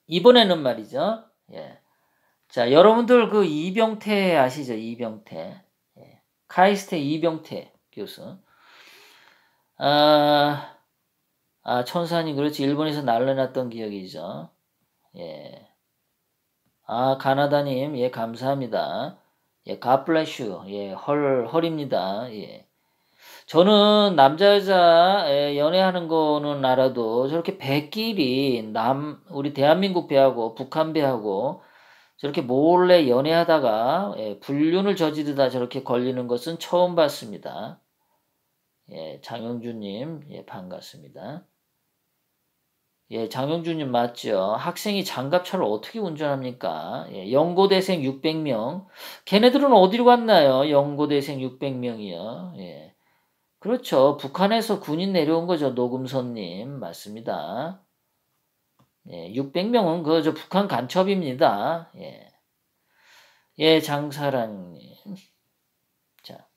이번에는 말이죠. 예. 자, 여러분들 그 이병태 아시죠? 이병태. 예. 카이스트 이병태 교수. 천사님, 그렇지. 일본에서 난리났던 기억이죠. 예. 가나다님, 예, 감사합니다. 예, God bless you. 예, 헐입니다. 예. 저는 남자, 여자, 연애하는 거는 알아도 저렇게 배끼리 우리 대한민국 배하고 북한 배하고 저렇게 몰래 연애하다가, 불륜을 저지르다 저렇게 걸리는 것은 처음 봤습니다. 예, 장영주님, 예, 반갑습니다. 예, 장영주님 맞죠? 학생이 장갑차를 어떻게 운전합니까? 예, 연고대생 600명. 걔네들은 어디로 갔나요? 연고대생 600명이요. 예. 그렇죠. 북한에서 군인 내려온 거죠. 노금선님. 맞습니다. 예, 600명은 저 북한 간첩입니다. 예. 예, 장사랑님. 자.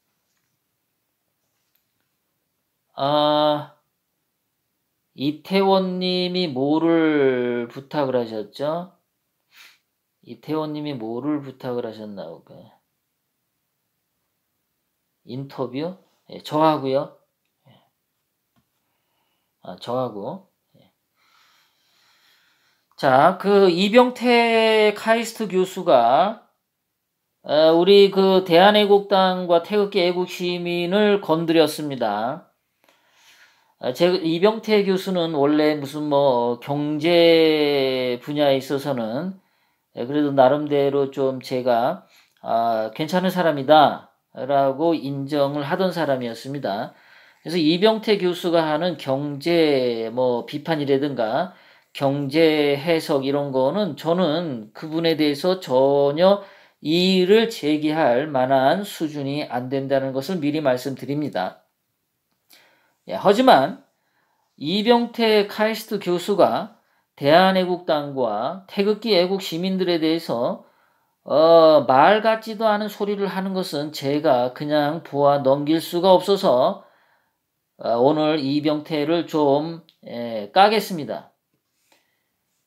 이태원님이 뭐를 부탁을 하셨죠? 이태원님이 뭐를 부탁을 하셨나 볼까요? 인터뷰? 예, 저하고요. 예. 저하고. 예. 자, 그 이병태 카이스트 교수가 우리 그 대한애국당과 태극기 애국시민을 건드렸습니다. 이병태 교수는 원래 무슨 뭐 경제 분야에 있어서는 그래도 나름대로 좀 제가 괜찮은 사람이다 라고 인정을 하던 사람이었습니다. 그래서 이병태 교수가 하는 경제 뭐 비판이라든가 경제 해석 이런 거는 저는 그분에 대해서 전혀 이의를 제기할 만한 수준이 안 된다는 것을 미리 말씀드립니다. 예, 하지만 이병태 카이스트 교수가 대한애국당과 태극기 애국 시민들에 대해서 말 같지도 않은 소리를 하는 것은 제가 그냥 보아 넘길 수가 없어서 오늘 이병태를 좀 까겠습니다.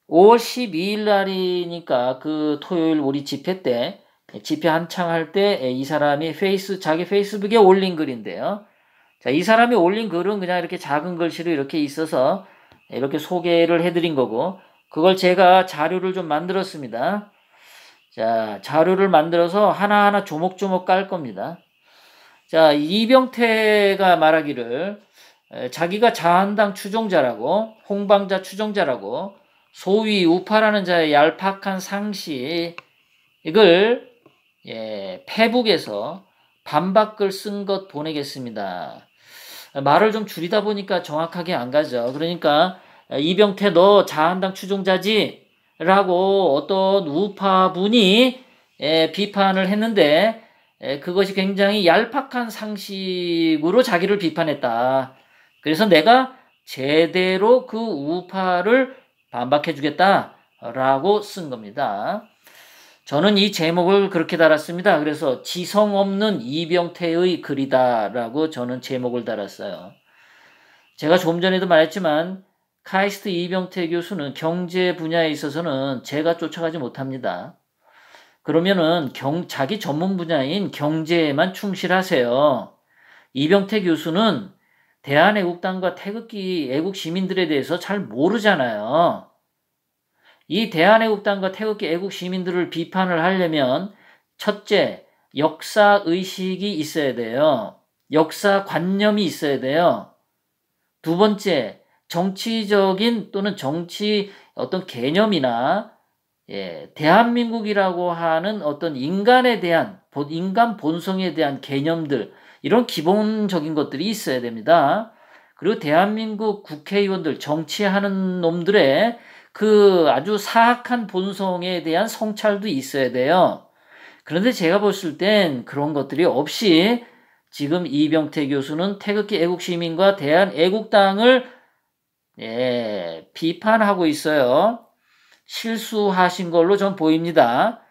5월 12일 날이니까 그 토요일 우리 집회 때 집회 한창 할 때 이 사람이 자기 페이스북에 올린 글인데요. 자, 이 사람이 올린 글은 그냥 이렇게 작은 글씨로 이렇게 있어서 이렇게 소개를 해드린 거고, 그걸 제가 자료를 좀 만들었습니다. 자, 자료를 만들어서 하나하나 조목조목 깔 겁니다. 자, 이병태가 말하기를 자기가 자한당 추종자라고, 홍방자 추종자라고, 소위 우파라는 자의 얄팍한 상식을 페북에서 반박글 쓴 것 보내겠습니다. 말을 좀 줄이다 보니까 정확하게 안 가죠. 그러니까 이병태 너 자한당 추종자지? 라고 어떤 우파분이 비판을 했는데 그것이 굉장히 얄팍한 상식으로 자기를 비판했다. 그래서 내가 제대로 그 우파를 반박해주겠다 라고 쓴 겁니다. 저는 이 제목을 그렇게 달았습니다. 그래서 지성 없는 이병태의 글이다 라고 저는 제목을 달았어요. 제가 좀 전에도 말했지만 카이스트 이병태 교수는 경제 분야에 있어서는 제가 쫓아가지 못합니다. 그러면은 자기 전문 분야인 경제에만 충실하세요. 이병태 교수는 대한애국당과 태극기 애국 시민들에 대해서 잘 모르잖아요. 이 대한애국당과 태극기 애국 시민들을 비판을 하려면 첫째, 역사의식이 있어야 돼요. 역사관념이 있어야 돼요. 두 번째, 정치적인 또는 정치 어떤 개념이나 대한민국이라고 하는 어떤 인간에 대한, 인간 본성에 대한 개념들, 이런 기본적인 것들이 있어야 됩니다. 그리고 대한민국 국회의원들, 정치하는 놈들의 그 아주 사악한 본성에 대한 성찰도 있어야 돼요. 그런데 제가 봤을 땐 그런 것들이 없이 지금 이병태 교수는 태극기 애국시민과 대한애국당을 비판하고 있어요. 실수하신 걸로 전 보입니다.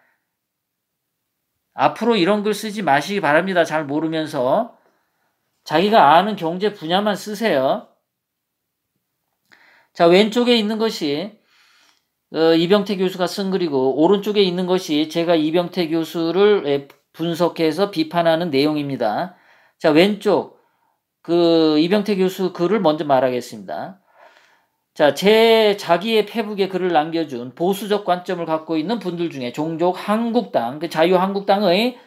앞으로 이런 글 쓰지 마시기 바랍니다. 잘 모르면서. 자기가 아는 경제 분야만 쓰세요. 자, 왼쪽에 있는 것이 이병태 교수가 쓴 글이고 오른쪽에 있는 것이 제가 이병태 교수를 분석해서 비판하는 내용입니다. 자, 왼쪽 이병태 교수 글을 먼저 말하겠습니다. 자, 자기의 페북에 글을 남겨준 보수적 관점을 갖고 있는 분들 중에 종족 한국당, 자유한국당의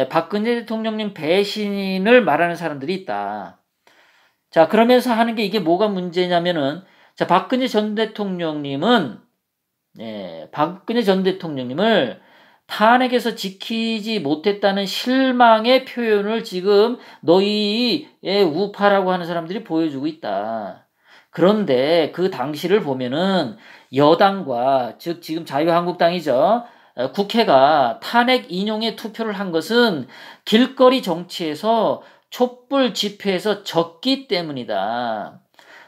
박근혜 대통령님 배신을 말하는 사람들이 있다. 자, 그러면서 하는 게 이게 뭐가 문제냐면은, 자, 박근혜 전 대통령님을 탄핵에서 지키지 못했다는 실망의 표현을 지금 너희의 우파라고 하는 사람들이 보여주고 있다. 그런데 그 당시를 보면은 여당과, 즉 지금 자유한국당이죠. 국회가 탄핵 인용에 투표를 한 것은 길거리 정치에서 촛불 집회에서 졌기 때문이다.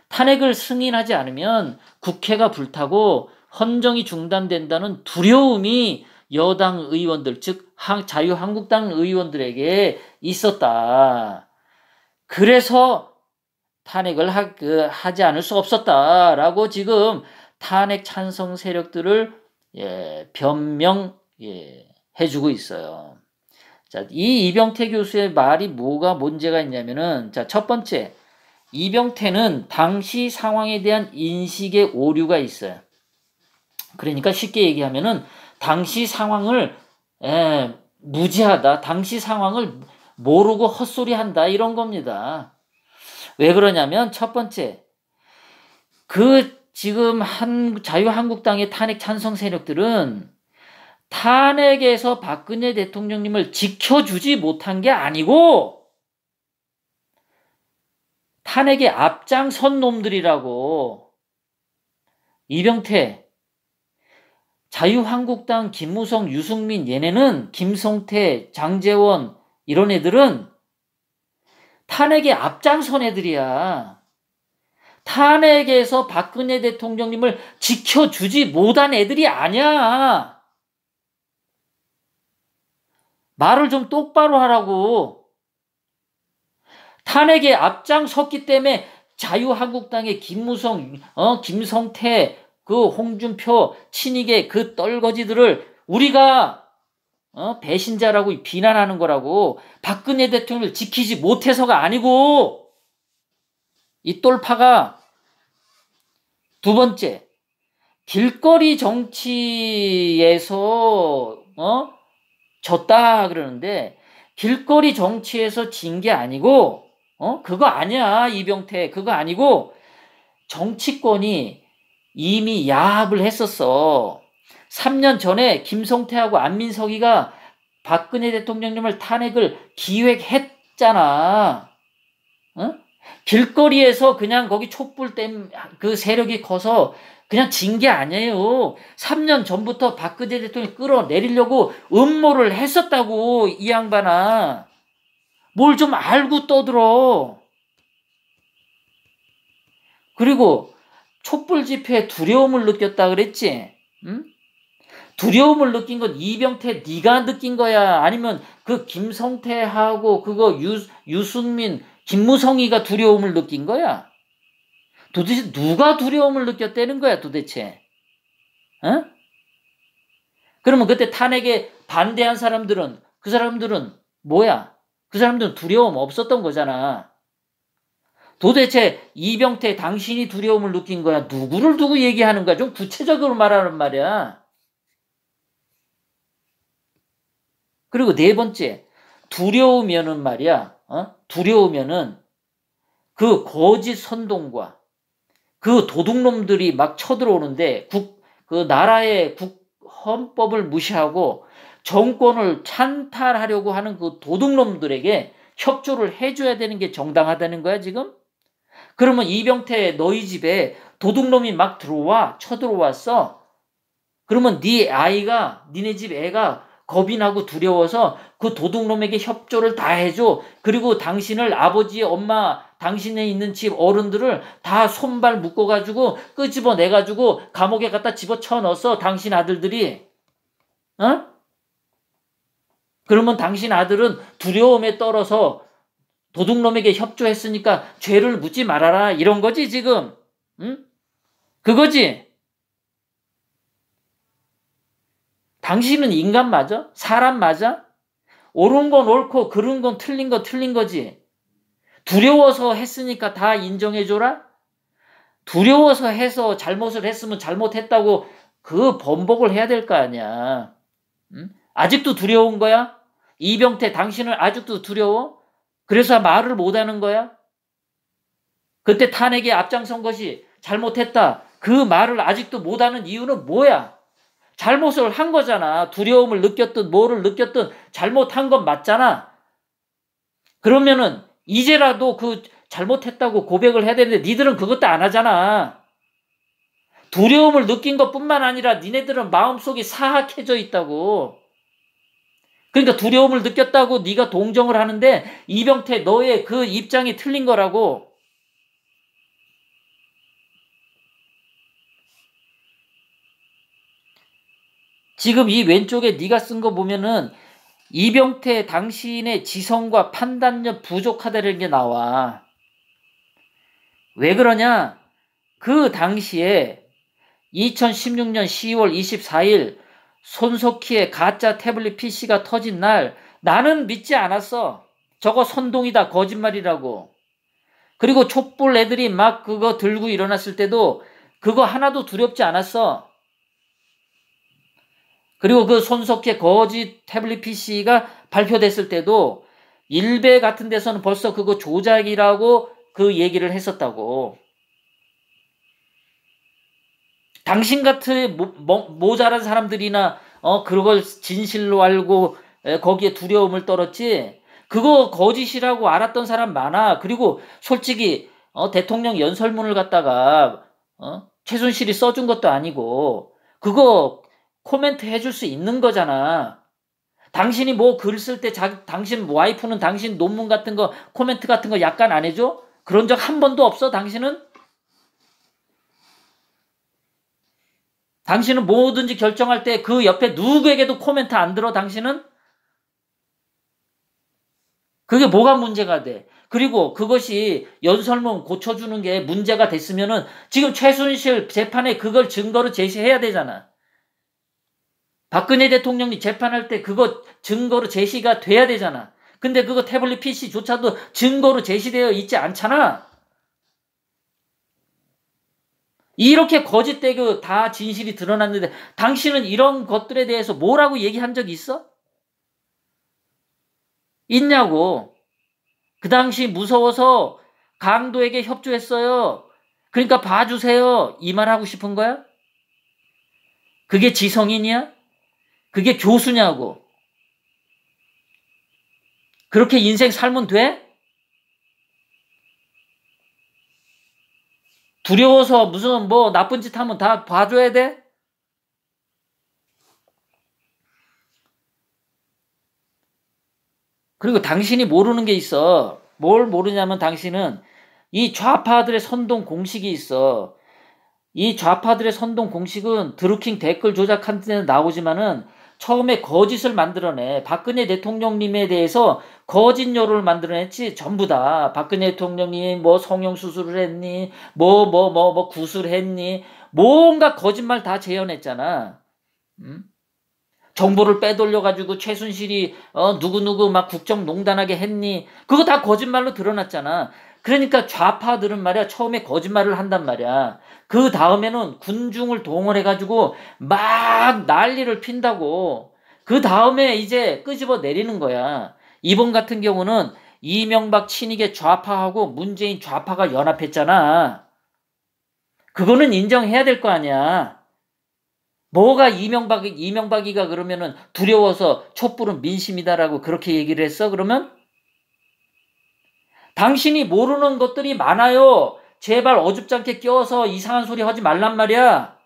탄핵을 승인하지 않으면 국회가 불타고 헌정이 중단된다는 두려움이 여당 의원들, 즉 자유한국당 의원들에게 있었다. 그래서 탄핵을 하지 않을 수 없었다라고 지금 탄핵 찬성 세력들을 변명해주고 있어요. 자, 이 이병태 교수의 말이 뭐가 문제가 있냐면은, 자, 첫 번째, 이병태는 당시 상황에 대한 인식의 오류가 있어요. 그러니까 쉽게 얘기하면은 당시 상황을 무지하다, 당시 상황을 모르고 헛소리한다, 이런 겁니다. 왜 그러냐면, 첫 번째, 지금 자유한국당의 탄핵 찬성 세력들은 탄핵에서 박근혜 대통령님을 지켜주지 못한 게 아니고 탄핵에 앞장선 놈들이라고. 이병태, 자유한국당, 김무성, 유승민, 얘네는, 김성태, 장제원, 이런 애들은 탄핵에 앞장선 애들이야. 탄핵에서 박근혜 대통령님을 지켜주지 못한 애들이 아니야. 말을 좀 똑바로 하라고. 탄핵에 앞장섰기 때문에 자유한국당의 김무성, 김성태, 홍준표, 친이계 떨거지들을 우리가 배신자라고 비난하는 거라고. 박근혜 대통령을 지키지 못해서가 아니고. 이 똘파가. 두 번째, 길거리 정치에서 졌다 그러는데, 길거리 정치에서 진 게 아니고, 그거 아니야, 이병태. 그거 아니고, 정치권이 이미 야합을 했었어. 3년 전에 김성태하고 안민석이가 박근혜 대통령님을 탄핵을 기획했잖아. 길거리에서 그냥 거기 촛불 땜 세력이 커서 그냥 진 게 아니에요. 3년 전부터 박근혜 대통령이 끌어내리려고 음모를 했었다고, 이 양반아. 뭘 좀 알고 떠들어. 그리고 촛불 집회에 두려움을 느꼈다 그랬지? 응? 두려움을 느낀 건 이병태 네가 느낀 거야? 아니면 김성태하고 유승민, 김무성이가 두려움을 느낀 거야? 도대체 누가 두려움을 느꼈다는 거야, 도대체? 그러면 그때 탄핵에 반대한 사람들은, 그 사람들은 뭐야? 그 사람들은 두려움 없었던 거잖아. 도대체 이병태, 당신이 두려움을 느낀 거야? 누구를 두고 얘기하는 거야? 좀 구체적으로 말하는 말이야. 그리고 네 번째, 두려우면은 말이야, 두려우면은 거짓 선동과 도둑놈들이 막 쳐들어오는데, 나라의 헌법을 무시하고 정권을 찬탈하려고 하는 도둑놈들에게 협조를 해줘야 되는 게 정당하다는 거야, 지금? 그러면 이병태, 너희 집에 도둑놈이 막 쳐들어왔어. 그러면 니네 집 애가 겁이 나고 두려워서 그 도둑놈에게 협조를 다 해줘. 그리고 당신을, 아버지, 엄마, 당신에 있는 집 어른들을 다 손발 묶어가지고 끄집어내가지고 감옥에 갖다 집어쳐 넣었어, 당신 아들들이. 그러면 당신 아들은 두려움에 떨어서 도둑놈에게 협조했으니까 죄를 묻지 말아라, 이런 거지 지금. 응? 그거지. 당신은 인간 맞아? 사람 맞아? 옳은 건 옳고 그른 건 틀린 거 틀린 거지. 두려워서 했으니까 다 인정해줘라? 두려워서 해서 잘못을 했으면 잘못했다고 그 번복을 해야 될 거 아니야. 응? 아직도 두려운 거야? 이병태 당신을 아직도 두려워? 그래서 말을 못하는 거야? 그때 탄핵에 앞장선 것이 잘못했다. 그 말을 아직도 못하는 이유는 뭐야? 잘못을 한 거잖아. 두려움을 느꼈든 뭐를 느꼈든 잘못한 건 맞잖아. 그러면은 이제라도 그 잘못했다고 고백을 해야 되는데 니들은 그것도 안 하잖아. 두려움을 느낀 것뿐만 아니라 니네들은 마음속이 사악해져 있다고. 그러니까 두려움을 느꼈다고 네가 동정을 하는데 이병태 너의 그 입장이 틀린 거라고. 지금 이 왼쪽에 네가 쓴 거 보면은 이병태 당신의 지성과 판단력 부족하다는 게 나와. 왜 그러냐? 그 당시에 2016년 10월 24일 손석희의 가짜 태블릿 PC가 터진 날 나는 믿지 않았어. 저거 선동이다, 거짓말이라고. 그리고 촛불 애들이 막 그거 들고 일어났을 때도 그거 하나도 두렵지 않았어. 그리고 그 손석희 거짓 태블릿 PC가 발표됐을 때도 일베 같은 데서는 벌써 그거 조작이라고 그 얘기를 했었다고. 당신 같은 모자란 사람들이나 그걸 진실로 알고 거기에 두려움을 떨었지. 그거 거짓이라고 알았던 사람 많아. 그리고 솔직히 대통령 연설문을 갖다가 최순실이 써준 것도 아니고 그거 코멘트 해줄 수 있는 거잖아. 당신이 뭐 글 쓸 때 당신 와이프는 당신 논문 같은 거 코멘트 같은 거 약간 안 해줘? 그런 적 한 번도 없어 당신은? 당신은 뭐든지 결정할 때 그 옆에 누구에게도 코멘트 안 들어 당신은? 그게 뭐가 문제가 돼? 그리고 그것이 연설문 고쳐주는 게 문제가 됐으면은 지금 최순실 재판에 그걸 증거로 제시해야 되잖아. 박근혜 대통령이 재판할 때 그거 증거로 제시가 돼야 되잖아. 근데 그거 태블릿 PC조차도 증거로 제시되어 있지 않잖아. 이렇게 거짓되고 다 진실이 드러났는데 당신은 이런 것들에 대해서 뭐라고 얘기한 적이 있어? 있냐고. 그 당시 무서워서 강도에게 협조했어요. 그러니까 봐주세요. 이 말 하고 싶은 거야? 그게 지성인이야? 그게 교수냐고. 그렇게 인생 살면 돼? 두려워서 무슨 뭐 나쁜 짓 하면 다 봐줘야 돼? 그리고 당신이 모르는 게 있어. 뭘 모르냐면 당신은 이 좌파들의 선동 공식이 있어. 이 좌파들의 선동 공식은 드루킹 댓글 조작한 데는 나오지만은 처음에 거짓을 만들어내. 박근혜 대통령님에 대해서 거짓 여론을 만들어냈지. 전부 다 박근혜 대통령이 뭐 성형수술을 했니, 뭐 구술했니, 뭔가 거짓말 다 재현했잖아. 음? 정보를 빼돌려가지고 최순실이 누구누구 막 국정농단하게 했니? 그거 다 거짓말로 드러났잖아. 그러니까 좌파들은 말이야 처음에 거짓말을 한단 말이야. 그 다음에는 군중을 동원해가지고 막 난리를 핀다고. 그 다음에 이제 끄집어 내리는 거야. 이번 같은 경우는 이명박 친이계 좌파하고 문재인 좌파가 연합했잖아. 그거는 인정해야 될 거 아니야. 뭐가 이명박이가 그러면은 두려워서 촛불은 민심이다라고 그렇게 얘기를 했어? 그러면? 당신이 모르는 것들이 많아요. 제발 어줍잖게 껴서 이상한 소리 하지 말란 말이야.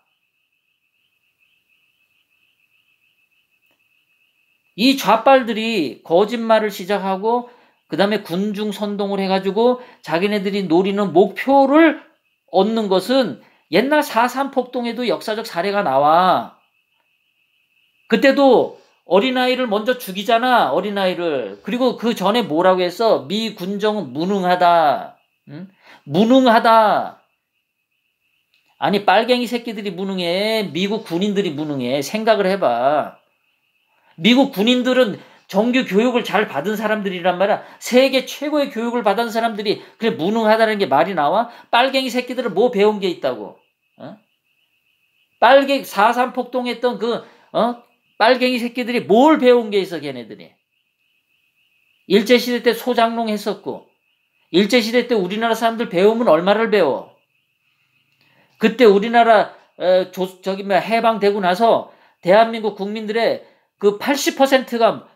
이 좌빨들이 거짓말을 시작하고 그 다음에 군중 선동을 해가지고 자기네들이 노리는 목표를 얻는 것은 옛날 4.3 폭동에도 역사적 사례가 나와. 그때도 어린아이를 먼저 죽이잖아. 어린아이를. 그리고 그 전에 뭐라고 했어? 미 군정은 무능하다. 응? 무능하다. 아니 빨갱이 새끼들이 무능해. 미국 군인들이 무능해. 생각을 해봐. 미국 군인들은 정규 교육을 잘 받은 사람들이란 말이야. 세계 최고의 교육을 받은 사람들이 그래 무능하다는 게 말이 나와? 빨갱이 새끼들은 뭐 배운 게 있다고? 어? 4.3 폭동했던 빨갱이 새끼들이 뭘 배운 게 있어, 걔네들이. 일제시대 때 소장농 했었고, 일제시대 때 우리나라 사람들 배우면 얼마를 배워? 그때 우리나라, 해방되고 나서 대한민국 국민들의 그 80%가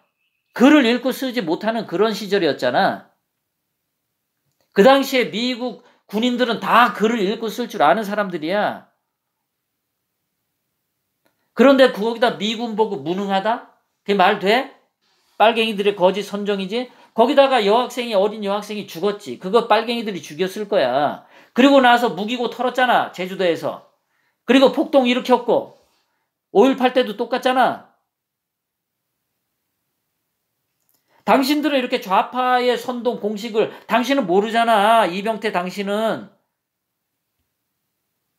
글을 읽고 쓰지 못하는 그런 시절이었잖아. 그 당시에 미국 군인들은 다 글을 읽고 쓸 줄 아는 사람들이야. 그런데 거기다 미군 보고 무능하다? 그게 말 돼? 빨갱이들의 거짓 선정이지? 거기다가 어린 여학생이 죽었지. 그거 빨갱이들이 죽였을 거야. 그리고 나서 무기고 털었잖아. 제주도에서. 그리고 폭동 일으켰고 5.18 때도 똑같잖아. 당신들은 이렇게 좌파의 선동 공식을 당신은 모르잖아. 이병태 당신은.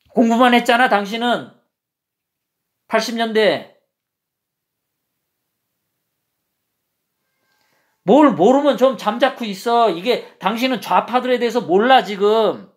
공부만 했잖아. 당신은. 80년대. 뭘 모르면 좀 잠자코 있어. 이게 당신은 좌파들에 대해서 몰라 지금.